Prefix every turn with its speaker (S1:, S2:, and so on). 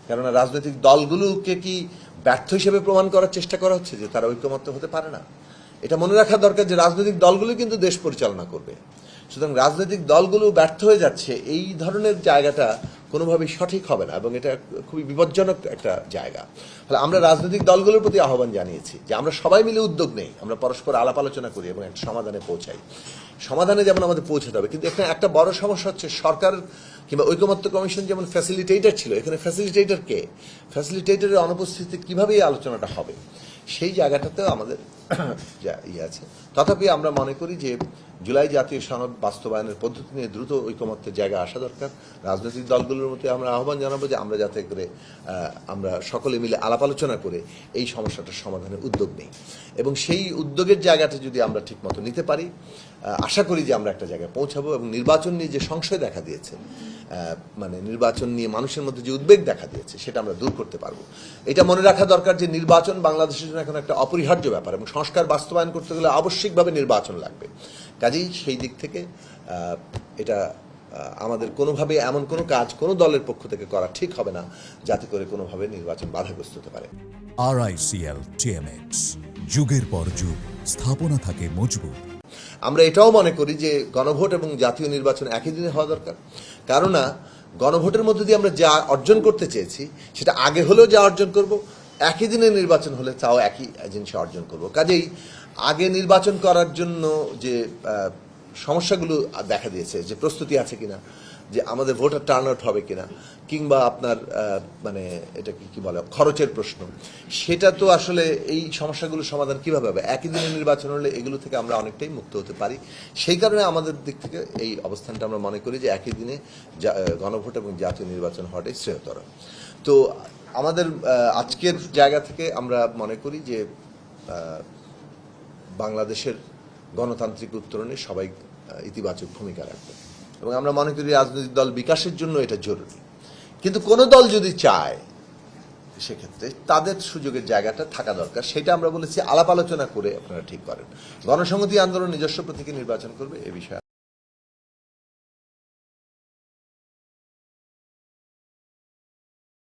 S1: কেননা রাজনৈতিক দলগুলোকে কি ব্যর্থ হিসেবে প্রমাণ করার চেষ্টা করা হচ্ছে যে তারা ঐক্যমত্য হতে পারে না? এটা মনে রাখা দরকার যে রাজনৈতিক দলগুলো কিন্তু দেশ পরিচালনা করবে। সুতরাং রাজনৈতিক দলগুলো ব্যর্থ হয়ে যাচ্ছে, এই ধরনের জায়গাটা কোনোভাবেই সঠিক হবে না এবং এটা খুবই বিপজ্জনক একটা জায়গা। ফলে আমরা রাজনৈতিক দলগুলোর প্রতি আহ্বান জানিয়েছি যে আমরা সবাই মিলে উদ্যোগ নেই, আমরা পরস্পর আলাপ আলোচনা করি এবং একটা সমাধানে পৌঁছাই। সমাধানে যেমন আমাদের পৌঁছাতে হবে, কিন্তু এখানে একটা বড় সমস্যা হচ্ছে সরকার কিংবা ঐকমত্য কমিশন যেমন ফ্যাসিলিটেটর ছিল, এখানে ফ্যাসিলিটেটর কে? ফ্যাসিলিটেটরের অনুপস্থিতিতে কীভাবে এই আলোচনাটা হবে, সেই জায়গাটাতেও আমাদের আছে। তথাপি আমরা মনে করি যে জুলাই জাতীয় সনদ বাস্তবায়নের পদ্ধতি নিয়ে দ্রুত ঐকমত্যের জায়গা আসা দরকার। রাজনৈতিক দলগুলোর মধ্যে আমরা আহ্বান জানাবো যে আমরা যাতে করে আমরা সকলে মিলে আলাপ আলোচনা করে এই সমস্যাটার সমাধানের উদ্যোগ নিই এবং সেই উদ্যোগের জায়গাটা যদি আমরা ঠিকমতো নিতে পারি, আশা করি যে আমরা একটা জায়গায় পৌঁছাবো এবং নির্বাচন নিয়ে যে সংশয় দেখা দিয়েছে, মানে নির্বাচন নিয়ে মানুষের মধ্যে যে উদ্বেগ দেখা দিয়েছে, সেটা আমরা দূর করতে পারবো। এটা মনে রাখা দরকার যে নির্বাচন বাংলাদেশের জন্য এখন একটা অপরিহার্য ব্যাপার এবং সংস্কার বাস্তবায়ন করতে গেলে আবশ্যিকভাবে নির্বাচন লাগবে। কাজেই সেই দিক থেকে এটা আমাদের কোনোভাবে এমন কোনো কাজ কোনো দলের পক্ষ থেকে করা ঠিক হবে না যাতে করে কোনোভাবে নির্বাচন বাধাগ্রস্ত হতে পারে।
S2: RICL TMX, যুগের পর যুগ স্থাপনা থাকে মজবুত।
S1: আমরা এটাও মনে করি যে গণভোট এবং জাতীয় নির্বাচন একই দিনে হওয়া দরকার। কেননা গণভোটের মধ্যে দিয়ে আমরা যা অর্জন করতে চেয়েছি সেটা আগে হলেও যা অর্জন করব, একই দিনে নির্বাচন হলে তাও একই জিনিস অর্জন করব। কাজেই আগে নির্বাচন করার জন্য যে সমস্যাগুলো দেখা দিয়েছে, যে প্রস্তুতি আছে কিনা, যে আমাদের ভোটার টার্ন আউট হবে কিনা, কিংবা আপনার মানে এটা কি বলে খরচের প্রশ্ন, সেটা তো আসলে এই সমস্যাগুলোর সমাধান কিভাবে হবে? একই দিনে নির্বাচন হলে এগুলো থেকে আমরা অনেকটাই মুক্ত হতে পারি। সেই কারণে আমাদের দিক থেকে এই অবস্থানটা আমরা মনে করি যে একই দিনে গণভোট এবং জাতীয় নির্বাচন হওয়াটাই শ্রেয়তর। তো আমাদের আজকের জায়গা থেকে আমরা মনে করি যে বাংলাদেশের গণতান্ত্রিক উত্তরণে সবাই ইতিবাচক ভূমিকা রাখবে এবং আমরা মনে করি রাজনৈতিক দল বিকাশের জন্য এটা জরুরি। কিন্তু কোনো দল যদি চায়, সেক্ষেত্রে তাদের সুযোগের জায়গাটা থাকা দরকার। সেটা আমরা বলেছি আলাপ আলোচনা করে আপনারা ঠিক করেন। গণসংহতি আন্দোলন নিজস্ব প্রতীকে নির্বাচন করবে, এ বিষয়ে